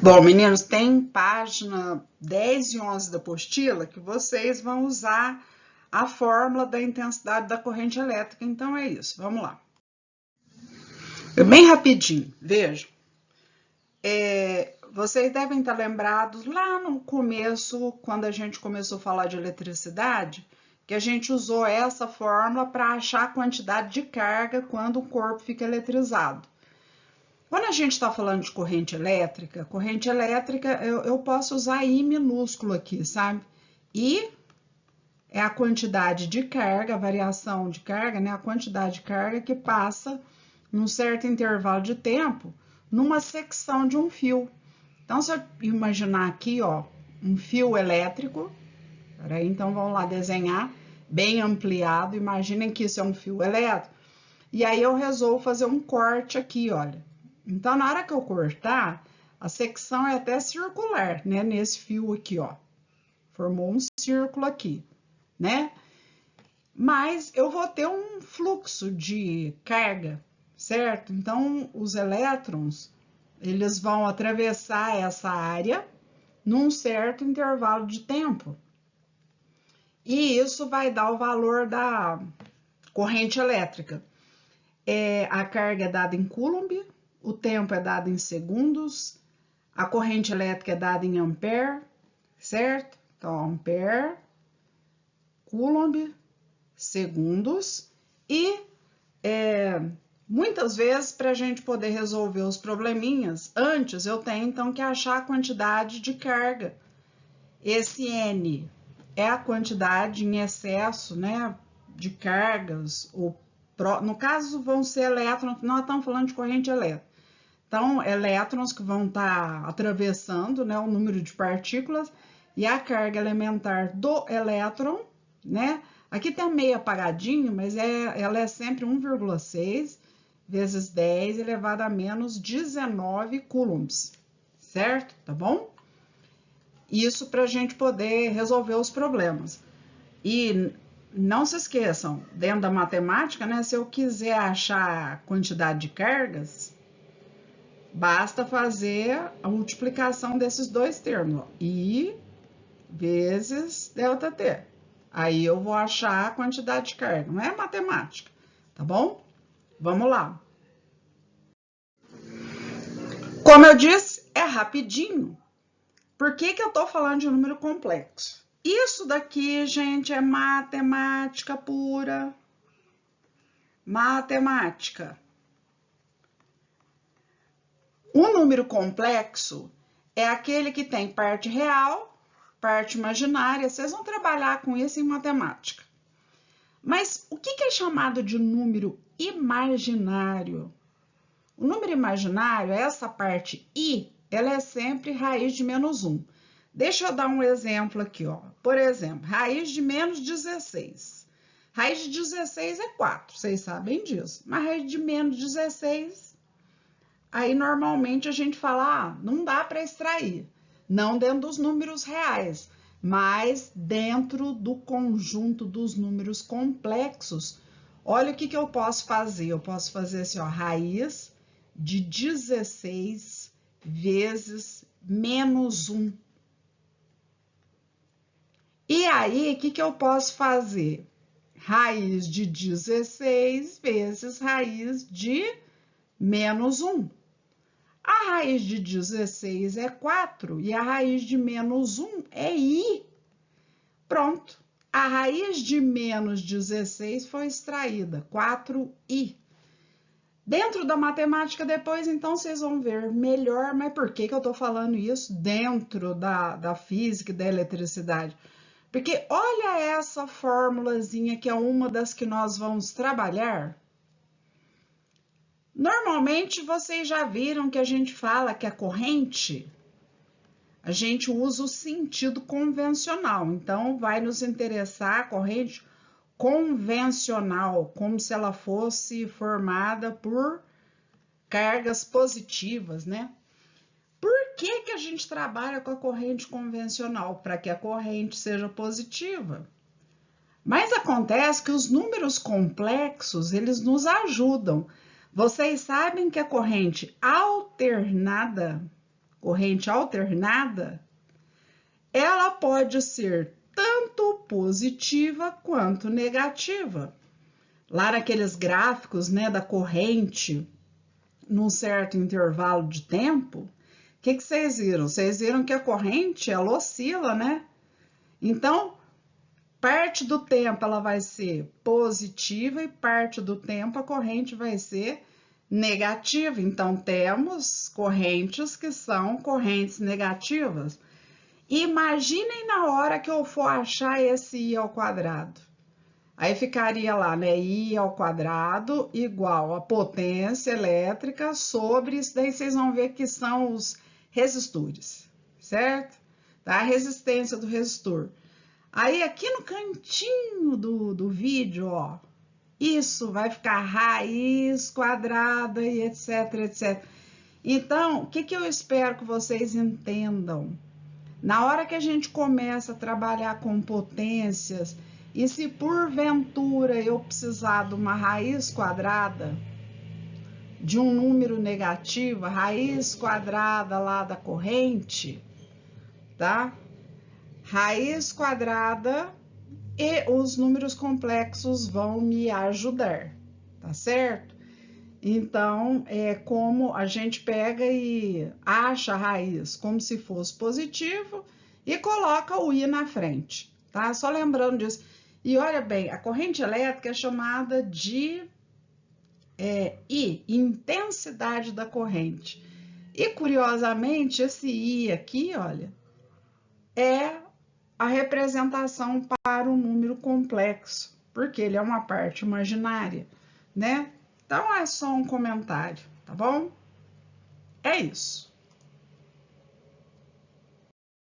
Bom, meninos, tem página 10 e 11 da apostila que vocês vão usar a fórmula da intensidade da corrente elétrica. Então, é isso. Vamos lá. Bem rapidinho, vejam. Vocês devem estar lembrados lá no começo, quando a gente começou a falar de eletricidade, que a gente usou essa fórmula para achar a quantidade de carga quando o corpo fica eletrizado. Quando a gente está falando de corrente elétrica eu posso usar I minúsculo aqui, sabe? I é a quantidade de carga, a variação de carga, né? A quantidade de carga que passa num certo intervalo de tempo numa secção de um fio. Então, se eu imaginar aqui, ó, um fio elétrico, peraí, então vamos lá desenhar bem ampliado, imaginem que isso é um fio elétrico, e aí eu resolvo fazer um corte aqui, olha. Então, na hora que eu cortar, a secção é até circular, né? Nesse fio aqui, ó. Formou um círculo aqui, né? Mas eu vou ter um fluxo de carga, certo? Então, os elétrons, eles vão atravessar essa área num certo intervalo de tempo. E isso vai dar o valor da corrente elétrica. A carga é dada em Coulomb, o tempo é dado em segundos, a corrente elétrica é dada em ampere, certo? Então, ampere, Coulomb, segundos, e muitas vezes, para a gente poder resolver os probleminhas, antes eu tenho então que achar a quantidade de carga. Esse N é a quantidade em excesso, né, de cargas, no caso vão ser elétrons, nós estamos falando de corrente elétrica. Então, elétrons que vão estar atravessando, né, o número de partículas e a carga elementar do elétron, né? Aqui tem meio apagadinho, mas ela é sempre 1,6 vezes 10 elevado a menos 19 coulombs, certo? Tá bom? Isso para a gente poder resolver os problemas. E não se esqueçam, dentro da matemática, né, se eu quiser achar a quantidade de cargas, basta fazer a multiplicação desses dois termos, ó, I vezes ΔT. Aí eu vou achar a quantidade de carga, não é matemática, tá bom? Vamos lá. Como eu disse, é rapidinho. Por que eu tô falando de um número complexo? Isso daqui, gente, é matemática pura. Matemática. Um número complexo é aquele que tem parte real, parte imaginária. Vocês vão trabalhar com isso em matemática. Mas o que é chamado de número imaginário? O número imaginário, essa parte I, ela é sempre raiz de menos 1. Deixa eu dar um exemplo aqui, ó. Por exemplo, raiz de menos 16. Raiz de 16 é 4, vocês sabem disso. Mas raiz de menos 16... Aí, normalmente, a gente fala, não dá para extrair. Não dentro dos números reais, mas dentro do conjunto dos números complexos. Olha o que eu posso fazer. Eu posso fazer assim, ó, raiz de 16 vezes menos 1. E aí, o que eu posso fazer? Raiz de 16 vezes raiz de menos 1. A raiz de 16 é 4 e a raiz de menos 1 é I. Pronto. A raiz de menos 16 foi extraída, 4i. Dentro da matemática, depois, então, vocês vão ver melhor, mas por que eu estou falando isso dentro da física e da eletricidade? Porque olha essa formulazinha que é uma das que nós vamos trabalhar. Normalmente, vocês já viram que a gente fala que a corrente, a gente usa o sentido convencional. Então, vai nos interessar a corrente convencional, como se ela fosse formada por cargas positivas, né? Por que a gente trabalha com a corrente convencional? Para que a corrente seja positiva. Mas acontece que os números complexos, eles nos ajudam. Vocês sabem que a corrente alternada, corrente alternada, ela pode ser tanto positiva quanto negativa. Lá naqueles gráficos, né, da corrente, num certo intervalo de tempo, o que vocês viram? Vocês viram que a corrente, ela oscila, né? Então, parte do tempo ela vai ser positiva e parte do tempo a corrente vai ser negativa. Então, temos correntes que são correntes negativas. Imaginem na hora que eu for achar esse I ao quadrado. Aí ficaria lá, né? I ao quadrado igual a potência elétrica sobre isso. Daí vocês vão ver que são os resistores, certo? Tá? A resistência do resistor. Aí aqui no cantinho do vídeo, ó, isso vai ficar raiz quadrada e etc, etc. Então, o que eu espero que vocês entendam? Na hora que a gente começa a trabalhar com potências, e se porventura eu precisar de uma raiz quadrada, de um número negativo, a raiz quadrada lá da corrente, tá? Raiz quadrada e os números complexos vão me ajudar, tá certo? Então, é como a gente pega e acha a raiz como se fosse positivo e coloca o I na frente, tá? Só lembrando disso. E olha bem, a corrente elétrica é chamada de I, intensidade da corrente. E, curiosamente, esse I aqui, olha, é a representação para o número complexo, porque ele é uma parte imaginária, né? Então, é só um comentário, tá bom? É isso.